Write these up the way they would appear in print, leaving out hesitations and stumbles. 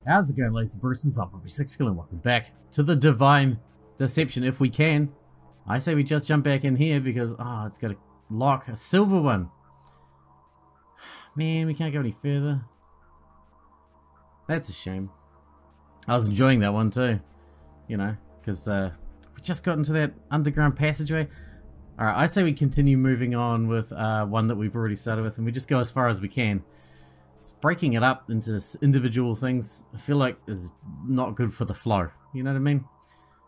How's it going, ladies and bruisers? I'm probably Sixkilla and welcome back to the Divine Deception, if we can. I say we just jump back in here because, it's got a lock, a silver one. Man, we can't go any further. That's a shame. I was enjoying that one too, you know, because we just got into that underground passageway. Alright, I say we continue moving on with one that we've already started with, and we just go as far as we can. It's breaking it up into individual things, I feel like, is not good for the flow. You know what I mean?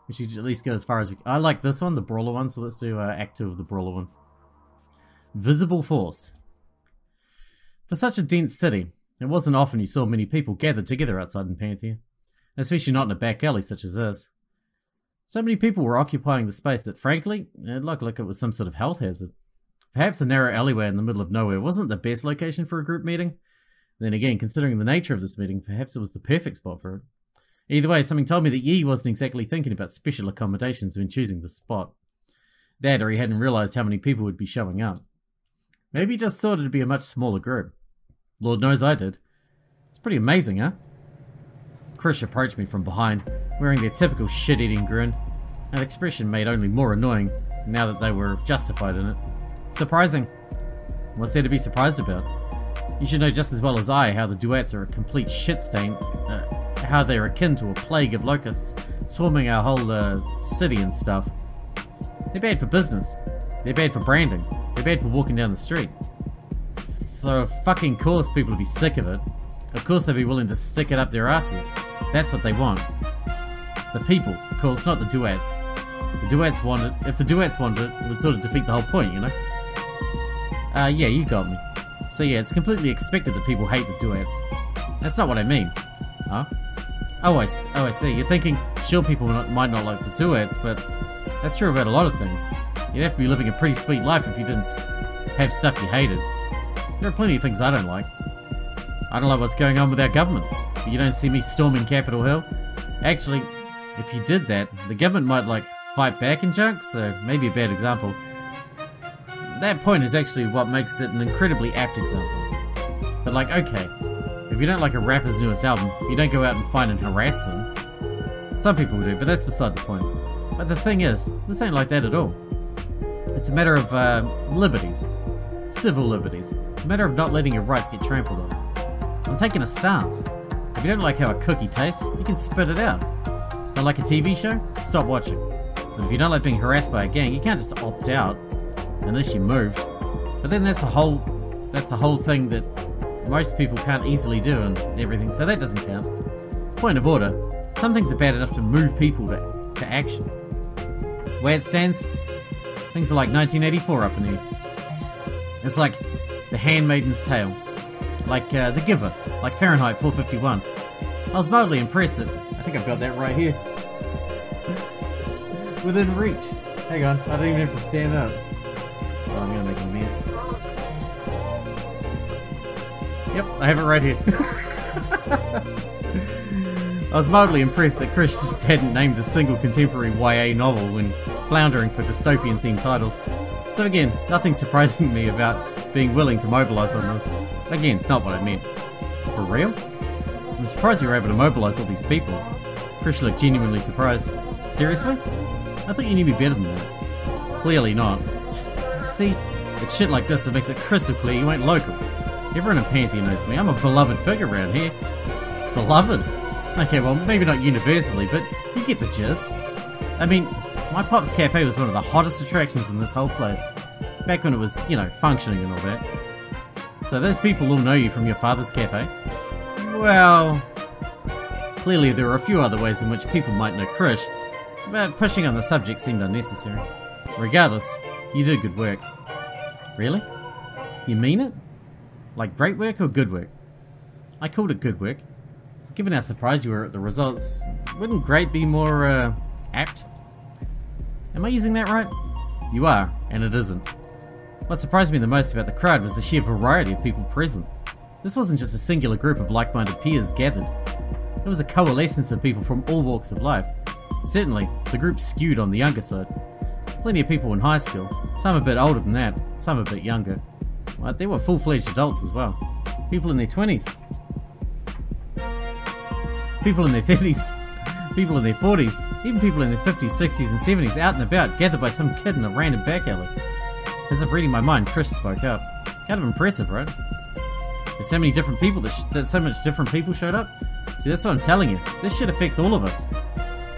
We should at least go as far as we can. I like this one, the brawler one, so let's do Act 2 of the brawler one. Visible force. For such a dense city, it wasn't often you saw many people gathered together outside in Panthea, especially not in a back alley such as this. So many people were occupying the space that, frankly, it looked like it was some sort of health hazard. Perhaps a narrow alleyway in the middle of nowhere wasn't the best location for a group meeting. Then again, considering the nature of this meeting, perhaps it was the perfect spot for it. Either way, something told me that Yi wasn't exactly thinking about special accommodations when choosing this spot. That, or he hadn't realised how many people would be showing up. Maybe he just thought it'd be a much smaller group. Lord knows I did. It's pretty amazing, huh? Krish approached me from behind, wearing their typical shit-eating grin, an expression made only more annoying now that they were justified in it. Surprising. What's there to be surprised about? You should know just as well as I how the duets are a complete shit stain, how they're akin to a plague of locusts swarming our whole city and stuff. They're bad for business, they're bad for branding, they're bad for walking down the street. So of fucking course people will be sick of it. Of course they'll be willing to stick it up their asses. That's what they want. The people, of course, not the duets. The duets want it. If the duets want it, it would sort of defeat the whole point, you know? Yeah, you got me. So yeah, it's completely expected that people hate the duets. That's not what I mean. Huh? Oh, I see. You're thinking, sure, people might not like the duets, but that's true about a lot of things. You'd have to be living a pretty sweet life if you didn't have stuff you hated. There are plenty of things I don't like. I don't like what's going on with our government, but you don't see me storming Capitol Hill. Actually, if you did that, the government might, like, fight back and junk, so maybe a bad example. That point is actually what makes it an incredibly apt example. But like, okay, if you don't like a rapper's newest album, you don't go out and find and harass them. Some people do, but that's beside the point. But the thing is, this ain't like that at all. It's a matter of liberties. Civil liberties. It's a matter of not letting your rights get trampled on. I'm taking a stance. If you don't like how a cookie tastes, you can spit it out. Don't like a TV show? Stop watching. But if you don't like being harassed by a gang, you can't just opt out. Unless you moved. But then that's a whole thing that most people can't easily do and everything, so that doesn't count. Point of order, some things are bad enough to move people to action. The way it stands, things are like 1984 up in here. It's like The Handmaiden's Tale, like The Giver, like Fahrenheit 451. I was mildly impressed that, I think I've got that right here. Within reach. Hang on, I don't even have to stand up. Oh, I'm gonna make a mess. Yep, I have it right here. I was mildly impressed that Chris just hadn't named a single contemporary YA novel when floundering for dystopian-themed titles. So again, nothing surprising me about being willing to mobilise on this. Again, not what I meant. For real? I'm surprised you were able to mobilise all these people. Chris looked genuinely surprised. Seriously? I thought you knew me better than that. Clearly not. See, it's shit like this that makes it crystal clear you ain't local. Everyone in Panthea knows me. I'm a beloved figure around here. Beloved? Okay, well, maybe not universally, but you get the gist. I mean, my Pop's Cafe was one of the hottest attractions in this whole place. Back when it was, you know, functioning and all that. So those people all know you from your father's cafe? Well, clearly there are a few other ways in which people might know Krish, but pushing on the subject seemed unnecessary. Regardless, you do good work. Really? You mean it? Like great work or good work? I called it good work. Given how surprised you were at the results, wouldn't great be more, apt? Am I using that right? You are, and it isn't. What surprised me the most about the crowd was the sheer variety of people present. This wasn't just a singular group of like-minded peers gathered. It was a coalescence of people from all walks of life. Certainly, the group skewed on the younger side. Plenty of people in high school, some a bit older than that, some a bit younger. But there were full-fledged adults as well. People in their 20s. People in their 30s, people in their 40s, even people in their 50s, 60s, and 70s out and about, gathered by some kid in a random back alley. As if reading my mind, Chris spoke up. Kind of impressive, right? There's so many different people that so much different people showed up. See, that's what I'm telling you. This shit affects all of us.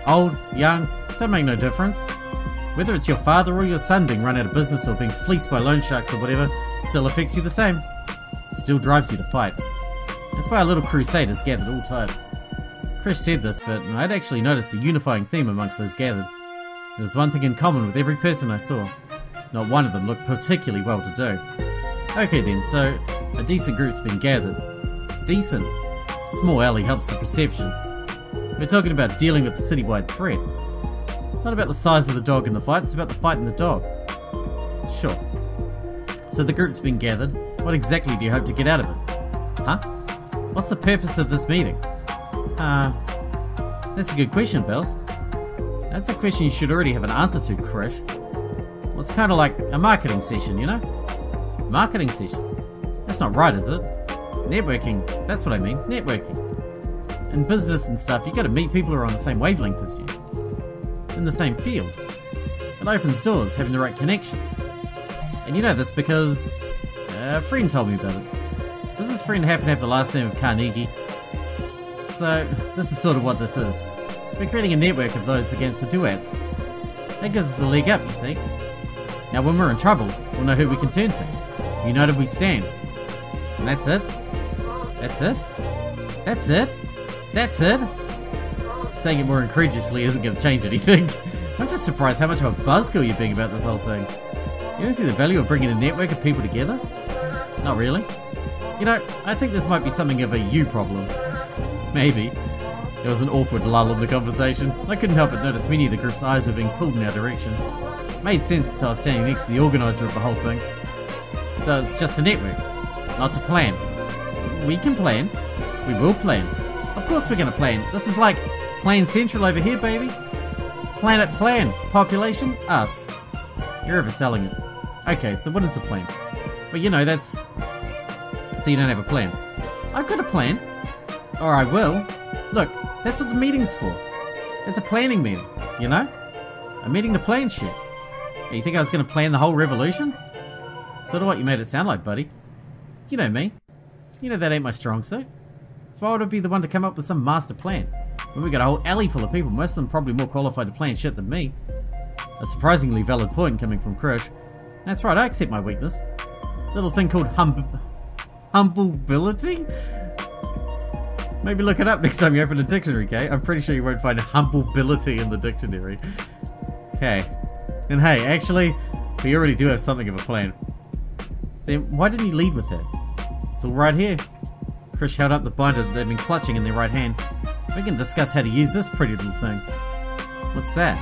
Old, young, don't make no difference. Whether it's your father or your son being run out of business or being fleeced by loan sharks or whatever, still affects you the same. Still drives you to fight. That's why our little crusade is gathered all types. Chris said this, but I'd actually noticed a unifying theme amongst those gathered. There was one thing in common with every person I saw. Not one of them looked particularly well-to-do. Okay then, so a decent group's been gathered. Decent. Small alley helps the perception. We're talking about dealing with a citywide threat. Not about the size of the dog in the fight, it's about the fight and the dog. Sure. So the group's been gathered. What exactly do you hope to get out of it? Huh? What's the purpose of this meeting? That's a good question, Bells. That's a question you should already have an answer to, Krish. Well, it's kind of like a marketing session, you know? Marketing session? That's not right, is it? Networking, that's what I mean, networking. In business and stuff, you gotta meet people who are on the same wavelength as you. In the same field. It opens doors, having the right connections. And you know this because a friend told me about it. Does this friend happen to have the last name of Carnegie? So, this is sort of what this is. We're creating a network of those against the duets. That gives us a leg up, you see. Now when we're in trouble, we'll know who we can turn to. United we stand. And that's it. That's it. That's it. That's it. Saying it more incredulously isn't going to change anything. I'm just surprised how much of a buzzkill you're being about this whole thing. You don't see the value of bringing a network of people together? Not really. You know, I think this might be something of a you problem. Maybe. There was an awkward lull in the conversation. I couldn't help but notice many of the group's eyes were being pulled in our direction. Made sense since I was standing next to the organizer of the whole thing. So it's just a network. Not to plan. We can plan. We will plan. Of course we're gonna plan. This is like Plan Central over here, baby. Planet Plan. Population, us. You're overselling it. Okay, so what is the plan? Well, you know, that's... So you don't have a plan. I've got a plan. Or I will. Look, that's what the meeting's for. It's a planning meeting, you know? A meeting to plan shit. You think I was gonna plan the whole revolution? Sort of what you made it sound like, buddy. You know me. You know that ain't my strong suit. So why would I be the one to come up with some master plan? When we got a whole alley full of people, most of them probably more qualified to plan shit than me. A surprisingly valid point coming from Krish. That's right, I accept my weakness. Little thing called humbleability? Maybe look it up next time you open a dictionary, Kay. I'm pretty sure you won't find humbleability in the dictionary. Okay. And hey, actually, we already do have something of a plan. Then why didn't you lead with that? It's all right here. Krish held up the binder that they'd been clutching in their right hand. We can discuss how to use this pretty little thing. What's that?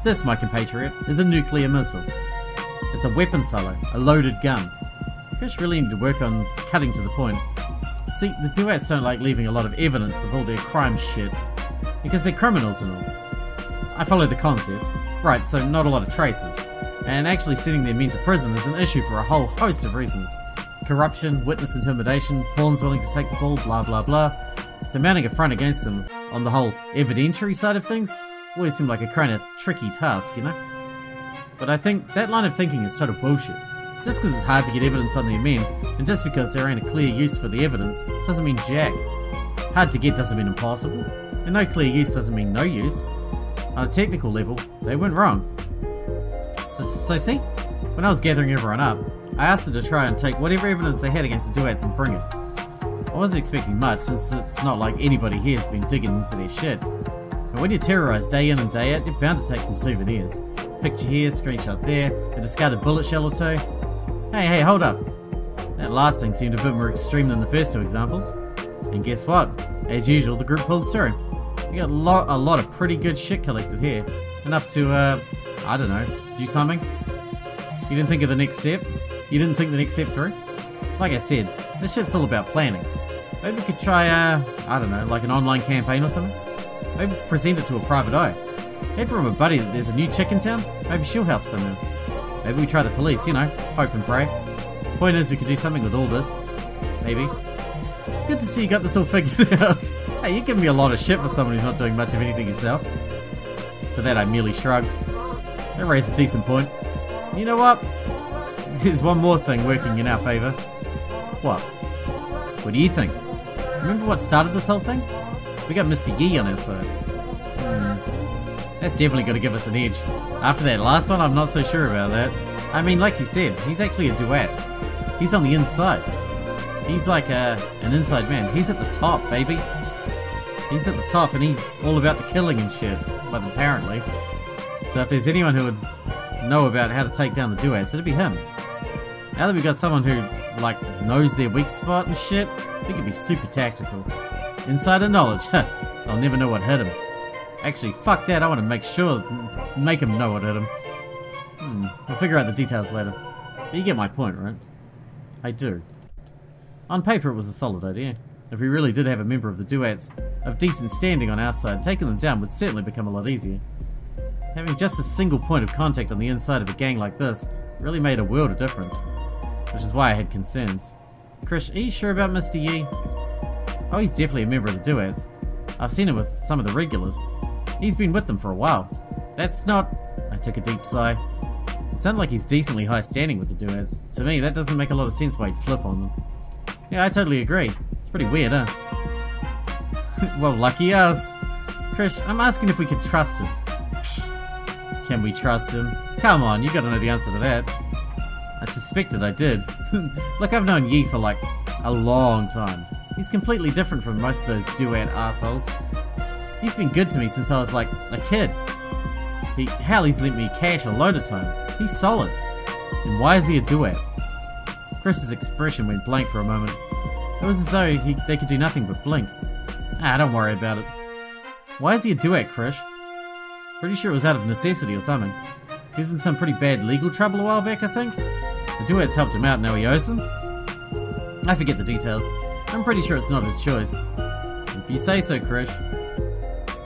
This, my compatriot, is a nuclear missile. It's a weapon silo, a loaded gun. Krish really need to work on cutting to the point. See, the duets don't like leaving a lot of evidence of all their crime shit, because they're criminals and all. I follow the concept. Right, so not a lot of traces. And actually sending their men to prison is an issue for a whole host of reasons. Corruption, witness intimidation, pawns willing to take the fall, blah blah blah. So mounting a front against them on the whole evidentiary side of things always seemed like a kind of tricky task, you know? But I think that line of thinking is total bullshit. Just because it's hard to get evidence on their men, and just because there ain't a clear use for the evidence, doesn't mean jack. Hard to get doesn't mean impossible, and no clear use doesn't mean no use. On a technical level, they went wrong. So see, when I was gathering everyone up, I asked them to try and take whatever evidence they had against the duets and bring it. I wasn't expecting much, since it's not like anybody here has been digging into their shit. But when you're terrorized day in and day out, you're bound to take some souvenirs. Picture here, screenshot there, a discarded bullet shell or two. Hey, hold up. That last thing seemed a bit more extreme than the first two examples. And guess what? As usual, the group pulls through. We got a lot of pretty good shit collected here. Enough to, I don't know, do something? You didn't think of the next step? You didn't think the next step through? Like I said, this shit's all about planning. Maybe we could try, I don't know, like an online campaign or something? Maybe present it to a private eye. Heard from a buddy that there's a new chick in town. Maybe she'll help somehow. Maybe we try the police, you know, hope and pray. Point is, we could do something with all this. Maybe. Good to see you got this all figured out. Hey, you're giving me a lot of shit for someone who's not doing much of anything yourself. To that I merely shrugged. That raised a decent point. You know what? There's one more thing working in our favour. What? What do you think? Remember what started this whole thing? We got Mr. Yi on our side. That's definitely going to give us an edge. After that last one, I'm not so sure about that. I mean, like you said, he's actually a duet. He's on the inside. He's like an inside man. He's at the top, baby. He's at the top and he's all about the killing and shit. But apparently. So if there's anyone who would know about how to take down the duets, it'd be him. Now that we got someone who, like, knows their weak spot and shit, I think it'd be super tactical. Insider knowledge, I'll never know what hit him. Actually, fuck that, I want to make him know what hit him. We'll figure out the details later. But you get my point, right? I do. On paper it was a solid idea. If we really did have a member of the duets of decent standing on our side, taking them down would certainly become a lot easier. Having just a single point of contact on the inside of a gang like this really made a world of difference. Which is why I had concerns. Krish, are you sure about Mr. Yi? Oh, he's definitely a member of the duets. I've seen him with some of the regulars. He's been with them for a while. That's not... I took a deep sigh. It sounded like he's decently high standing with the duets. To me, that doesn't make a lot of sense why he'd flip on them. Yeah, I totally agree. It's pretty weird, huh? Well, lucky us. Krish, I'm asking if we could trust him. Can we trust him? Come on, you gotta know the answer to that. I suspected I did. Look, I've known Yi for like a long time. He's completely different from most of those duet assholes. He's been good to me since I was like a kid. Hell, he's lent me cash a load of times. He's solid. And why is he a duet? Chris's expression went blank for a moment. It was as though they could do nothing but blink. Ah, don't worry about it. Why is he a duet, Krish? Pretty sure it was out of necessity or something. He was in some pretty bad legal trouble a while back, I think. The duets helped him out, now he owes them. I forget the details. I'm pretty sure it's not his choice. If you say so, Krish.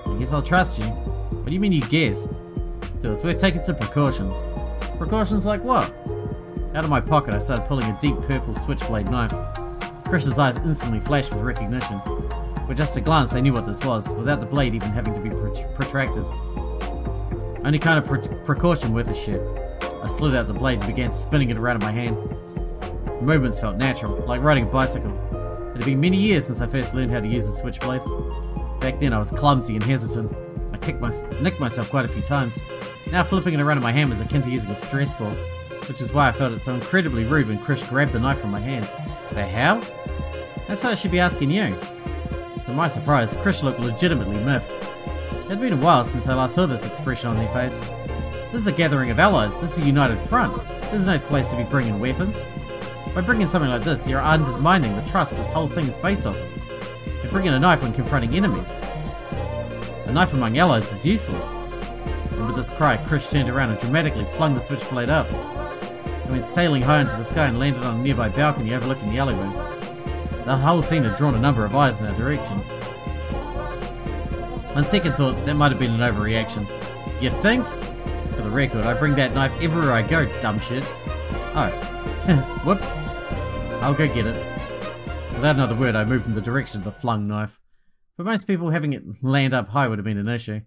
I guess I'll trust you. What do you mean you guess? So it's worth taking some precautions. Precautions like what? Out of my pocket I started pulling a deep purple switchblade knife. Krish's eyes instantly flashed with recognition. With just a glance they knew what this was, without the blade even having to be protracted. Only kind of precaution worth a shit. I slid out the blade and began spinning it around in my hand. The movements felt natural, like riding a bicycle. It had been many years since I first learned how to use a switchblade. Back then I was clumsy and hesitant. I nicked myself quite a few times. Now flipping it around in my hand was akin to using a stress ball, which is why I felt it so incredibly rude when Krish grabbed the knife from my hand. The hell? That's what I should be asking you. To my surprise, Krish looked legitimately miffed. It had been a while since I last saw this expression on their face. This is a gathering of allies, this is a united front. This is no place to be bringing weapons. By bringing something like this, you're undermining the trust this whole thing is based off of. You're bringing a knife when confronting enemies. A knife among allies is useless. And with this cry, Krish turned around and dramatically flung the switchblade up. It went sailing high into the sky and landed on a nearby balcony overlooking the alleyway. The whole scene had drawn a number of eyes in our direction. On second thought, that might have been an overreaction. You think? For the record, I bring that knife everywhere I go, dumb shit. Oh. Whoops. I'll go get it. Without another word, I moved in the direction of the flung knife. For most people, having it land up high would have been an issue.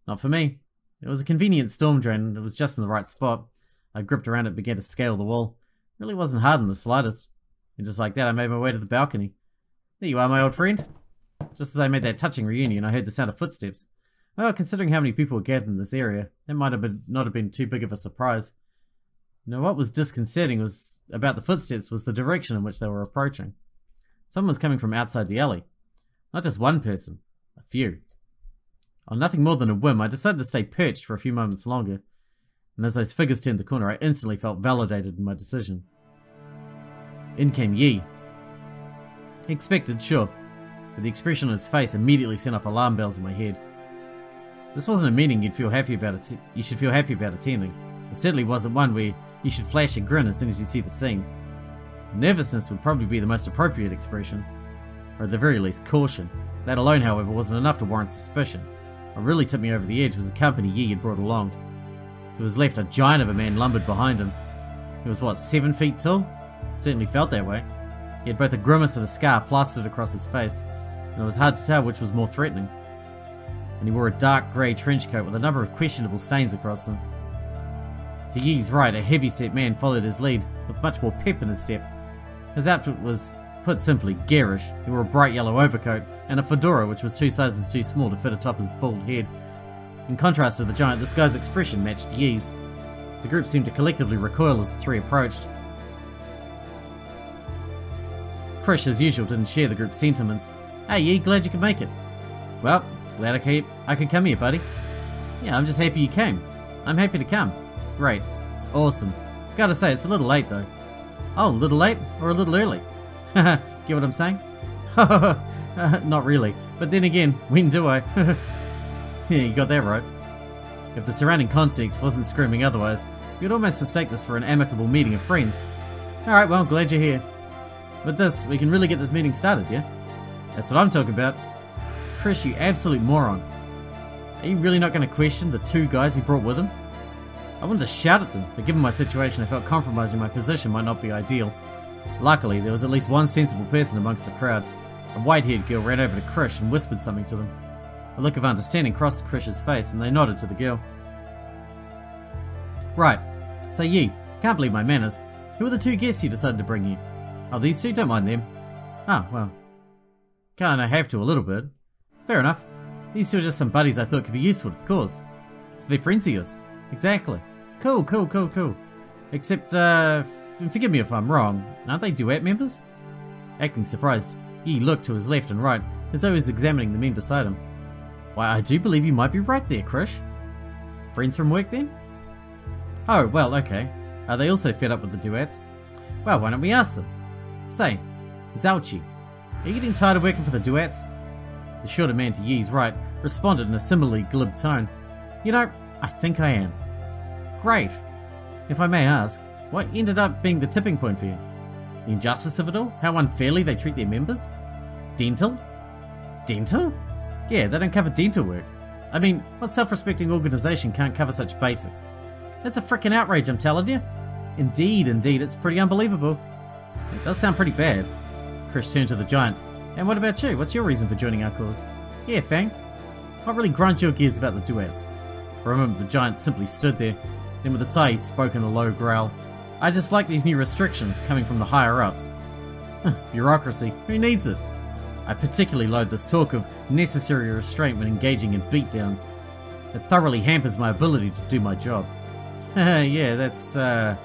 Not for me. It was a convenient storm drain and it was just in the right spot. I gripped around it and began to scale the wall. It really wasn't hard in the slightest. And just like that, I made my way to the balcony. There you are, my old friend. Just as I made that touching reunion, I heard the sound of footsteps. Well, considering how many people were gathered in this area, that might have not have been too big of a surprise. Now, what was disconcerting about the footsteps was the direction in which they were approaching. Someone was coming from outside the alley. Not just one person, a few. On nothing more than a whim, I decided to stay perched for a few moments longer. And as those figures turned the corner, I instantly felt validated in my decision. In came Yi. Expected, sure, but the expression on his face immediately sent off alarm bells in my head. This wasn't a meeting you should feel happy about attending. It certainly wasn't one where you should flash a grin as soon as you see the scene. Nervousness would probably be the most appropriate expression, or at the very least caution. That alone, however, wasn't enough to warrant suspicion. What really tipped me over the edge was the company Yi had brought along. To his left, a giant of a man lumbered behind him. He was what, 7 feet tall? It certainly felt that way. He had both a grimace and a scar plastered across his face, and it was hard to tell which was more threatening. And he wore a dark grey trench coat with a number of questionable stains across them. To Yi's right, a heavy-set man followed his lead, with much more pep in his step. His outfit was, put simply, garish. He wore a bright yellow overcoat, and a fedora which was 2 sizes too small to fit atop his bald head. In contrast to the giant, this guy's expression matched Yi's. The group seemed to collectively recoil as the three approached. Krish, as usual, didn't share the group's sentiments. "Hey Yi, glad you could make it." "Well, glad I could come here, buddy." "Yeah, I'm just happy you came." "I'm happy to come." "Great. Awesome. Gotta say, it's a little late though." "Oh, a little late or a little early?" Haha, get what I'm saying? Not really. But then again, when do I? Yeah, you got that right. If the surrounding context wasn't screaming otherwise, you'd almost mistake this for an amicable meeting of friends. Alright, well, glad you're here. With this, we can really get this meeting started, yeah? That's what I'm talking about. Krish, you absolute moron. Are you really not going to question the 2 guys he brought with him? I wanted to shout at them, but given my situation, I felt compromising my position might not be ideal. Luckily, there was at least one sensible person amongst the crowd. A white-haired girl ran over to Krish and whispered something to them. A look of understanding crossed Krish's face, and they nodded to the girl. "Right. So Yi, can't believe my manners. Who are the 2 guests you decided to bring here?" "Oh, these 2, don't mind them." "Oh, well. Kinda have to a little bit." "Fair enough. These 2 are just some buddies I thought could be useful to the cause." "So they're friends of yours?" "Exactly." Cool. Except, forgive me if I'm wrong, aren't they duet members?" Acting surprised, Yi looked to his left and right, as though he was examining the men beside him. "Why, I do believe you might be right there, Krish." "Friends from work then?" "Oh, well, okay. Are they also fed up with the duets?" "Well, why don't we ask them? Say, Zauchi, are you getting tired of working for the duets?" The shorter man to Yi's right responded in a similarly glib tone. "You know, I think I am." "Great. If I may ask, what ended up being the tipping point for you? The injustice of it all? How unfairly they treat their members? Dental?" "Dental? Yeah, they don't cover dental work. I mean, what self-respecting organisation can't cover such basics? That's a frickin' outrage, I'm telling you." Indeed, it's pretty unbelievable." "It does sound pretty bad." Krish turned to the giant. "And what about you? What's your reason for joining our cause?" "Yeah, Fang. What really grinds your gears about the duets?" For a moment, the giant simply stood there. Then with a sigh, he spoke in a low growl. "I dislike these new restrictions coming from the higher-ups. Bureaucracy, who needs it? I particularly loathe this talk of necessary restraint when engaging in beatdowns. It thoroughly hampers my ability to do my job." Yeah, that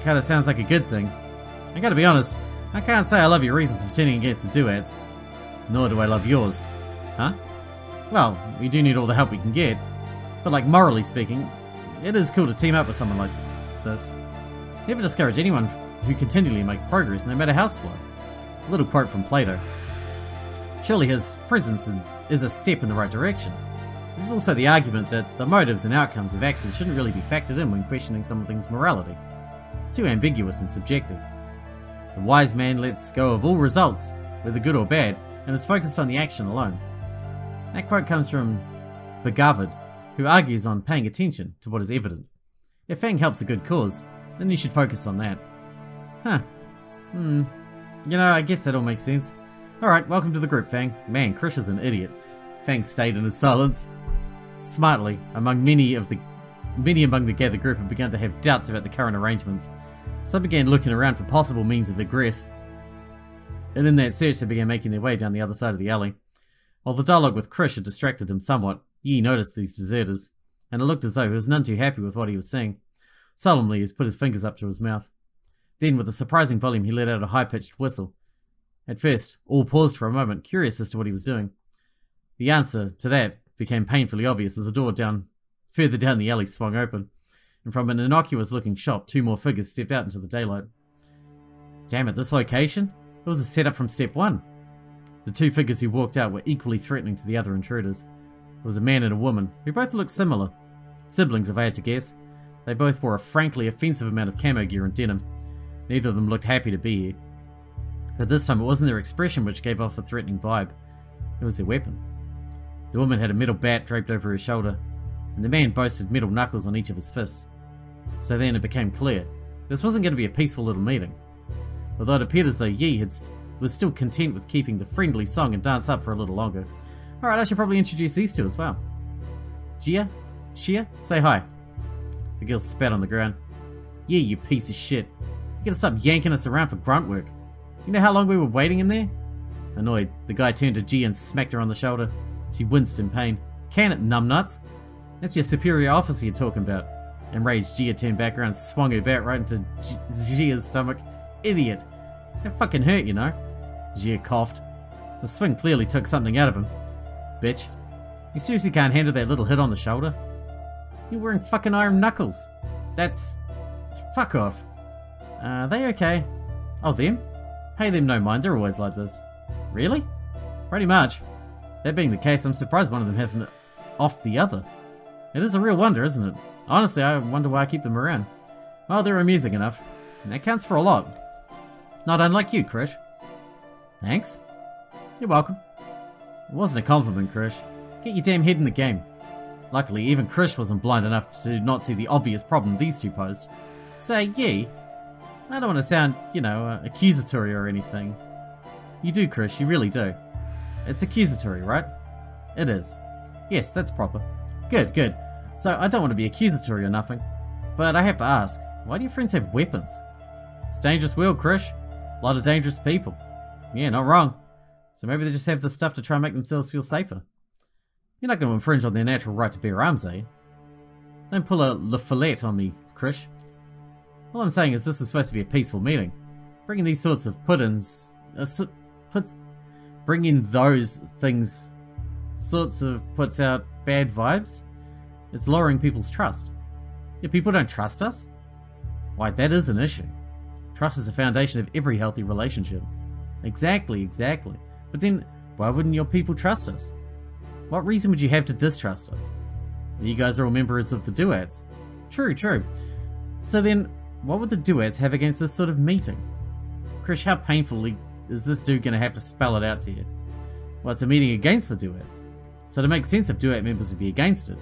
kinda sounds like a good thing. I gotta be honest, I can't say I love your reasons for turning against the duets. Nor do I love yours. Huh? Well, we do need all the help we can get. But like, morally speaking, it is cool to team up with someone like this. Never discourage anyone who continually makes progress, no matter how slow. A little quote from Plato. Surely his presence is a step in the right direction. There's also the argument that the motives and outcomes of actions shouldn't really be factored in when questioning something's morality. It's too ambiguous and subjective. The wise man lets go of all results, whether good or bad, and is focused on the action alone. That quote comes from Bhagavad, who argues on paying attention to what is evident. If Fang helps a good cause, then you should focus on that. Huh. You know, I guess that all makes sense. Alright, welcome to the group, Fang. Man, Krish is an idiot. Fang stayed in his silence. Smartly, many among the gathered group had begun to have doubts about the current arrangements, so they began looking around for possible means of egress. And in that search, they began making their way down the other side of the alley. While the dialogue with Krish had distracted him somewhat, Yi noticed these deserters, and it looked as though he was none too happy with what he was seeing. Solemnly, he put his fingers up to his mouth. Then, with a surprising volume, he let out a high-pitched whistle. At first, all paused for a moment, curious as to what he was doing. The answer to that became painfully obvious as the door further down the alley swung open, and from an innocuous-looking shop, 2 more figures stepped out into the daylight. Damn it, this location? It was a setup from step 1. The 2 figures who walked out were equally threatening to the other intruders. It was a man and a woman, who both looked similar. Siblings, if I had to guess. They both wore a frankly offensive amount of camo gear and denim. Neither of them looked happy to be here. But this time it wasn't their expression which gave off a threatening vibe. It was their weapon. The woman had a metal bat draped over her shoulder, and the man boasted metal knuckles on each of his fists. So then it became clear, this wasn't going to be a peaceful little meeting. Although it appeared as though Yi had was still content with keeping the friendly song and dance up for a little longer. Alright, I should probably introduce these two as well. Gia? Shia? Say hi. The girl spat on the ground. Yeah, you piece of shit. You gotta stop yanking us around for grunt work. You know how long we were waiting in there? Annoyed, the guy turned to Gia and smacked her on the shoulder. She winced in pain. Can it, numbnuts? That's your superior officer you're talking about. Enraged, Gia turned back around and swung her bat right into Gia's stomach. Idiot. That fucking hurt, you know. Gia coughed. The swing clearly took something out of him. Bitch. You seriously can't handle that little hit on the shoulder? You're wearing fucking iron knuckles. That's... Fuck off. They okay? Oh, them? Pay them no mind, they're always like this. Really? Pretty much. That being the case, I'm surprised one of them hasn't offed the other. It is a real wonder, isn't it? Honestly, I wonder why I keep them around. Well, they're amusing enough. And that counts for a lot. Not unlike you, Krish. Thanks. You're welcome. It wasn't a compliment, Krish. Get your damn head in the game. Luckily, even Krish wasn't blind enough to not see the obvious problem these two posed. Say, Yi. I don't want to sound, you know, accusatory or anything. You do, Krish, you really do. It's accusatory, right? It is. Yes, that's proper. Good, good. So, I don't want to be accusatory or nothing. But I have to ask, why do your friends have weapons? It's a dangerous world, Krish. A lot of dangerous people. Yeah, not wrong. So maybe they just have the stuff to try and make themselves feel safer. You're not going to infringe on their natural right to bear arms, eh? Don't pull a Le Fillet on me, Krish. All I'm saying is this is supposed to be a peaceful meeting. Bringing these sorts of put-ins... bringing those things sorts of puts out bad vibes. It's lowering people's trust. If people don't trust us, why, that is an issue. Trust is the foundation of every healthy relationship. Exactly, exactly. But then, why wouldn't your people trust us? What reason would you have to distrust us? You guys are all members of the Duets. True, true. So then, what would the Duets have against this sort of meeting? Krish, how painfully is this dude going to have to spell it out to you? Well, it's a meeting against the Duets. So to make sense if Duet members would be against it.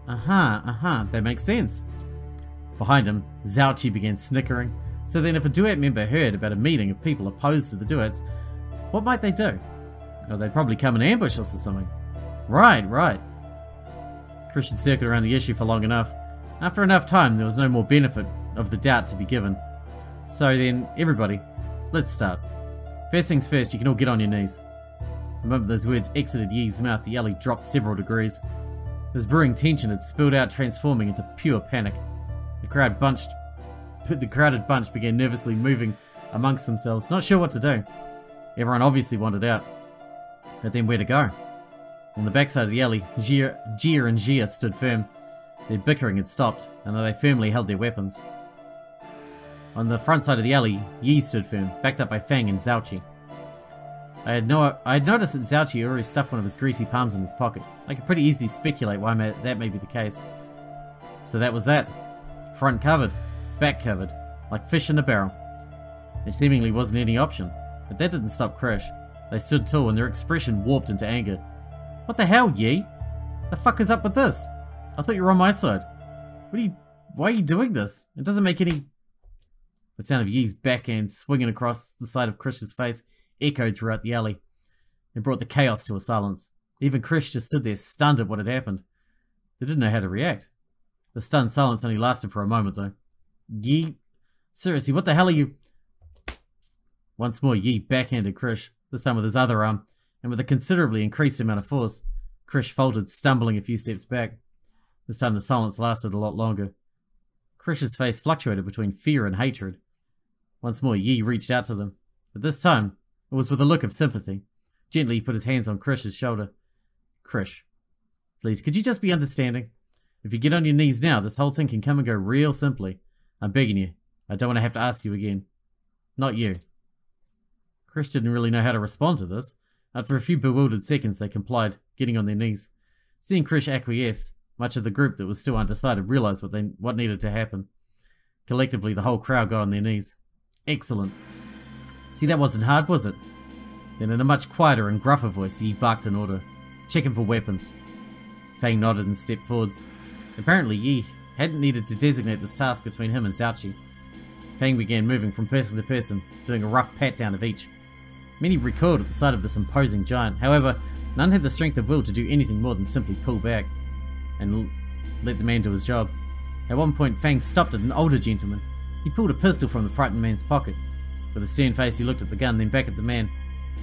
That makes sense. Behind him, Zouchi began snickering. So then if a Duet member heard about a meeting of people opposed to the Duets, what might they do? Oh, they'd probably come and ambush us or something. Right. Krish had circled around the issue for long enough. After enough time, there was no more benefit of the doubt to be given. So then, everybody, let's start. First things first, you can all get on your knees. The moment those words exited Yi's mouth, the alley dropped several degrees. This brewing tension had spilled out, transforming into pure panic. The crowded bunch began nervously moving amongst themselves, not sure what to do. Everyone obviously wanted out. But then where to go? On the backside of the alley, Gia and Gia stood firm. Their bickering had stopped, and they firmly held their weapons. On the front side of the alley, Yi stood firm, backed up by Fang and Zouchi. I had noticed that Zouchi already stuffed one of his greasy palms in his pocket. I could pretty easily speculate why that may be the case. So that was that. Front covered, back covered, like fish in a barrel. There seemingly wasn't any option, but that didn't stop Krish. They stood tall and their expression warped into anger. What the hell, Yi? The fuck is up with this? I thought you were on my side. Why are you doing this? It doesn't make any... The sound of Yi's backhand swinging across the side of Krish's face echoed throughout the alley. It brought the chaos to a silence. Even Krish just stood there stunned at what had happened. They didn't know how to react. The stunned silence only lasted for a moment though. Yi... Seriously, what the hell are you... Once more Yi backhanded Krish, this time with his other arm, and with a considerably increased amount of force. Krish faltered, stumbling a few steps back. This time the silence lasted a lot longer. Krish's face fluctuated between fear and hatred. Once more Yi reached out to them, but this time it was with a look of sympathy. Gently he put his hands on Krish's shoulder. Krish, please, could you just be understanding? If you get on your knees now, this whole thing can come and go real simply. I'm begging you. I don't want to have to ask you again. Not you. Krish didn't really know how to respond to this. After a few bewildered seconds, they complied, getting on their knees. Seeing Krish acquiesce, much of the group that was still undecided realized what needed to happen. Collectively, the whole crowd got on their knees. Excellent. See, that wasn't hard, was it? Then in a much quieter and gruffer voice, he barked an order. Checking for weapons. Fang nodded and stepped forwards. Apparently, Yi hadn't needed to designate this task between him and Zouchi. Fang began moving from person to person, doing a rough pat-down of each. Many recoiled at the sight of this imposing giant. However, none had the strength of will to do anything more than simply pull back and let the man do his job. At one point, Fang stopped at an older gentleman. He pulled a pistol from the frightened man's pocket. With a stern face, he looked at the gun, then back at the man,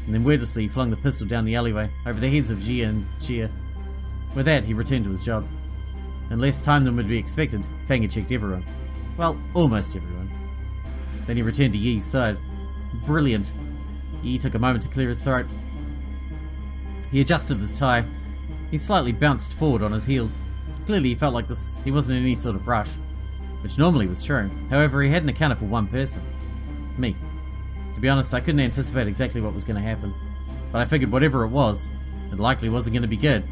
and then wordlessly he flung the pistol down the alleyway, over the heads of Jia and Chia. With that, he returned to his job. In less time than would be expected, Fang had checked everyone. Well, almost everyone. Then he returned to Yi's side. Brilliant. Yi took a moment to clear his throat. He adjusted his tie. He slightly bounced forward on his heels. Clearly he felt like he wasn't in any sort of rush, which normally was true. However, he hadn't accounted for one person. Me. To be honest, I couldn't anticipate exactly what was going to happen, but I figured whatever it was, it likely wasn't going to be good.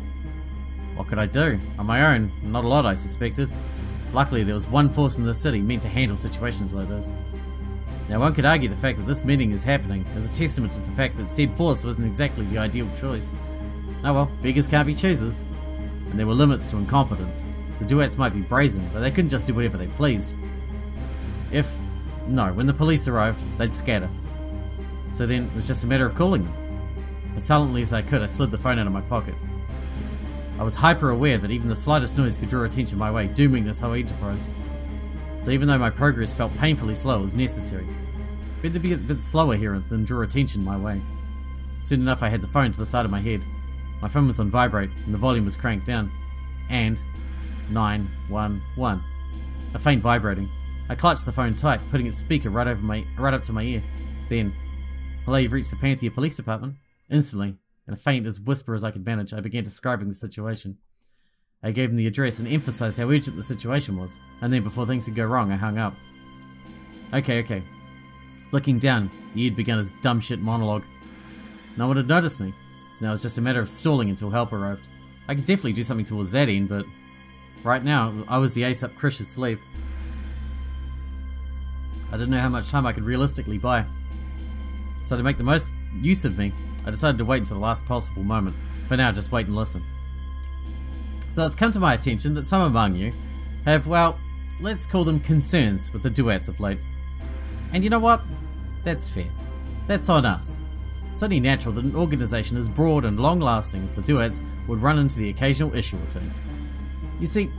What could I do? On my own, not a lot, I suspected. Luckily, there was one force in the city meant to handle situations like this. Now, one could argue the fact that this meeting is happening is a testament to the fact that said force wasn't exactly the ideal choice. Oh well, beggars can't be choosers. And there were limits to incompetence. The duets might be brazen, but they couldn't just do whatever they pleased. When the police arrived, they'd scatter. So then, it was just a matter of calling them. As silently as I could, I slid the phone out of my pocket. I was hyper aware that even the slightest noise could draw attention my way, dooming this whole enterprise. So even though my progress felt painfully slow, it was necessary. Better to be a bit slower here than draw attention my way. Soon enough I had the phone to the side of my head. My phone was on vibrate and the volume was cranked down. And 911. A faint vibrating. I clutched the phone tight, putting its speaker right up to my ear. Then, hello, you've reached the Panthea Police Department. Instantly, in a faint as whisper as I could manage, I began describing the situation. I gave him the address and emphasized how urgent the situation was, and then before things could go wrong, I hung up. Okay. Looking down, Yi had begun his dumb shit monologue. No one had noticed me, so now it was just a matter of stalling until help arrived. I could definitely do something towards that end, but right now, I was the ace up Krish's sleeve. I didn't know how much time I could realistically buy. So to make the most use of me, I decided to wait until the last possible moment. For now, just wait and listen. So it's come to my attention that some among you have, well, let's call them concerns with the duets of late. And you know what? That's fair. That's on us. It's only natural that an organisation as broad and long-lasting as the duets would run into the occasional issue or two. You see,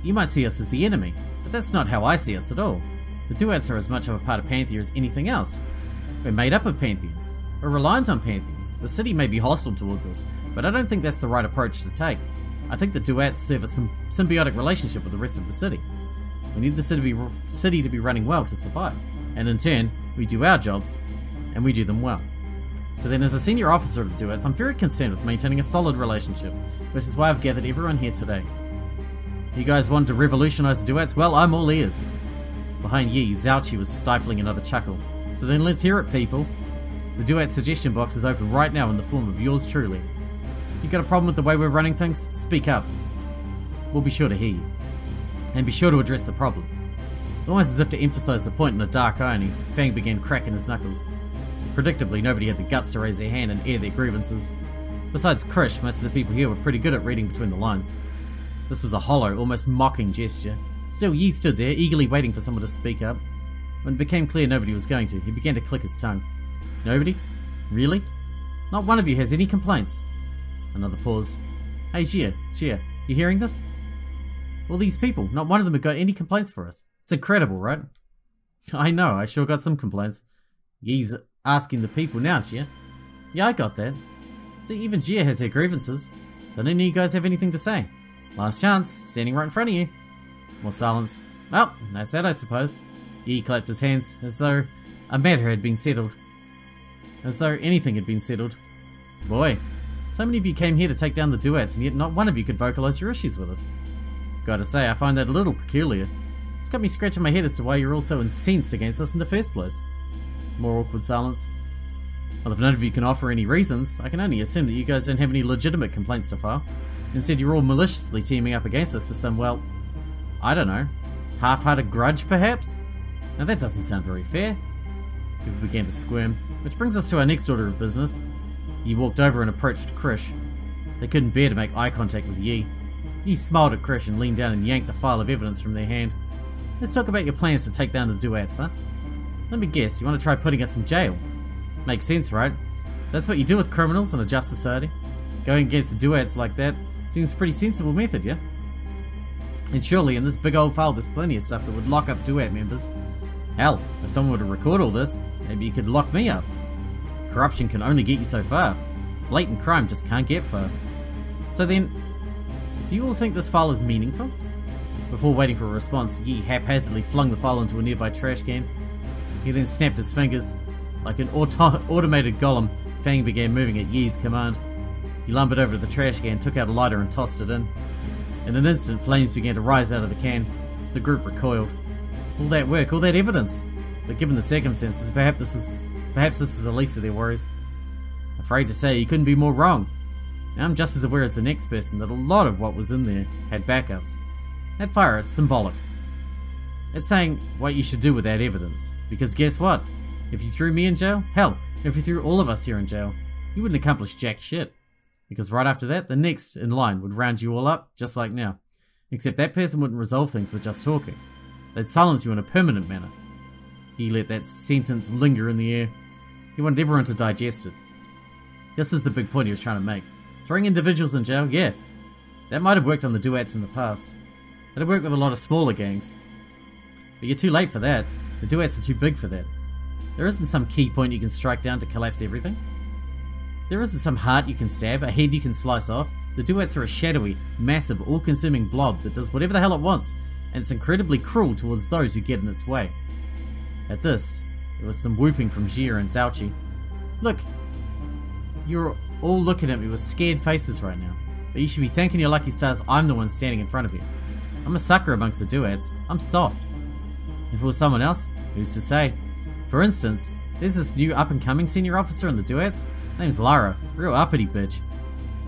you might see us as the enemy, but that's not how I see us at all. The duets are as much of a part of Panthea as anything else. We're made up of Pantheans. We're reliant on Pantheans. The city may be hostile towards us, but I don't think that's the right approach to take. I think the duets serve a symbiotic relationship with the rest of the city. We need the city to be running well to survive, and in turn, we do our jobs, and we do them well. So then as a senior officer of the duets, I'm very concerned with maintaining a solid relationship, which is why I've gathered everyone here today. You guys want to revolutionize the duets? Well, I'm all ears. Behind Yi, Zhao was stifling another chuckle. So then let's hear it, people. The duet suggestion box is open right now in the form of yours truly. You got a problem with the way we're running things? Speak up. We'll be sure to hear you. And be sure to address the problem. Almost as if to emphasize the point in a dark irony, Fang began cracking his knuckles. Predictably, nobody had the guts to raise their hand and air their grievances. Besides Krish, most of the people here were pretty good at reading between the lines. This was a hollow, almost mocking gesture. Still, Yi stood there, eagerly waiting for someone to speak up. When it became clear nobody was going to, he began to click his tongue. Nobody? Really? Not one of you has any complaints. Another pause. Hey Jia, you hearing this? All these people, not one of them have got any complaints for us. It's incredible, right? I know, I sure got some complaints. Yi's asking the people now, Jia. Yeah, I got that. See, even Jia has her grievances. So none of you guys have anything to say. Last chance, standing right in front of you. More silence. Well, that's that, I suppose. Yi clapped his hands, as though a matter had been settled. As though anything had been settled. Boy, so many of you came here to take down the duets, and yet not one of you could vocalize your issues with us. Gotta say, I find that a little peculiar. It's got me scratching my head as to why you're all so incensed against us in the first place. More awkward silence. Well, if none of you can offer any reasons, I can only assume that you guys don't have any legitimate complaints to file. Instead, you're all maliciously teaming up against us for some, well, I don't know, half-hearted grudge, perhaps? Now that doesn't sound very fair. People began to squirm, which brings us to our next order of business. Yi walked over and approached Krish. They couldn't bear to make eye contact with Yi. Yi smiled at Krish and leaned down and yanked a file of evidence from their hand. Let's talk about your plans to take down the duets, huh? Let me guess, you want to try putting us in jail? Makes sense, right? That's what you do with criminals in a just society. Going against the duets like that seems a pretty sensible method, yeah? And surely in this big old file there's plenty of stuff that would lock up duet members. Hell, if someone were to record all this, maybe you could lock me up. Corruption can only get you so far. Blatant crime just can't get far. So then, do you all think this file is meaningful? Before waiting for a response, Yi haphazardly flung the file into a nearby trash can. He then snapped his fingers. Like an automated golem, Fang began moving at Yi's command. He lumbered over to the trash can, took out a lighter and tossed it in. In an instant, flames began to rise out of the can. The group recoiled. All that work, all that evidence. But given the circumstances, perhaps this is the least of their worries. Afraid to say, you couldn't be more wrong. I'm just as aware as the next person that a lot of what was in there had backups. That fire, it's symbolic. It's saying what you should do with that evidence. Because guess what? If you threw me in jail, hell, if you threw all of us here in jail, you wouldn't accomplish jack shit. Because right after that, the next in line would round you all up, just like now. Except that person wouldn't resolve things with just talking. They'd silence you in a permanent manner. He let that sentence linger in the air. He wanted everyone to digest it. This is the big point he was trying to make. Throwing individuals in jail, yeah, that might have worked on the duets in the past. It'd worked with a lot of smaller gangs. But you're too late for that. The duets are too big for that. There isn't some key point you can strike down to collapse everything. There isn't some heart you can stab, a head you can slice off. The duets are a shadowy, massive, all-consuming blob that does whatever the hell it wants, and it's incredibly cruel towards those who get in its way. At this, there was some whooping from Jia and Zauchi. Look, you're all looking at me with scared faces right now, but you should be thanking your lucky stars I'm the one standing in front of you. I'm a sucker amongst the duets. I'm soft. If it was someone else, who's to say? For instance, there's this new up-and-coming senior officer in the duets. Her name's Lara, real uppity bitch.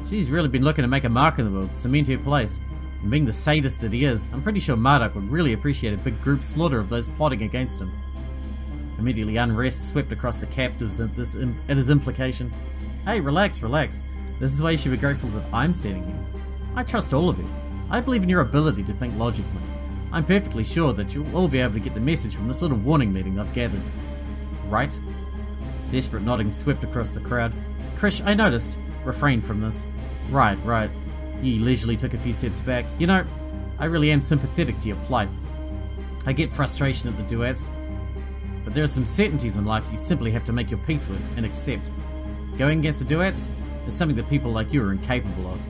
She's really been looking to make a mark in the world, cement her place. And being the sadist that he is, I'm pretty sure Marduk would really appreciate a big group slaughter of those plotting against him. Immediately unrest swept across the captives at his implication. Hey, relax, relax. This is why you should be grateful that I'm standing here. I trust all of you. I believe in your ability to think logically. I'm perfectly sure that you'll all be able to get the message from this little warning meeting I've gathered. Right? Desperate nodding swept across the crowd. Krish, I noticed. Refrain from this. Right. Yi leisurely took a few steps back. You know, I really am sympathetic to your plight. I get frustration at the duets. But there are some certainties in life you simply have to make your peace with and accept. Going against the duets is something that people like you are incapable of.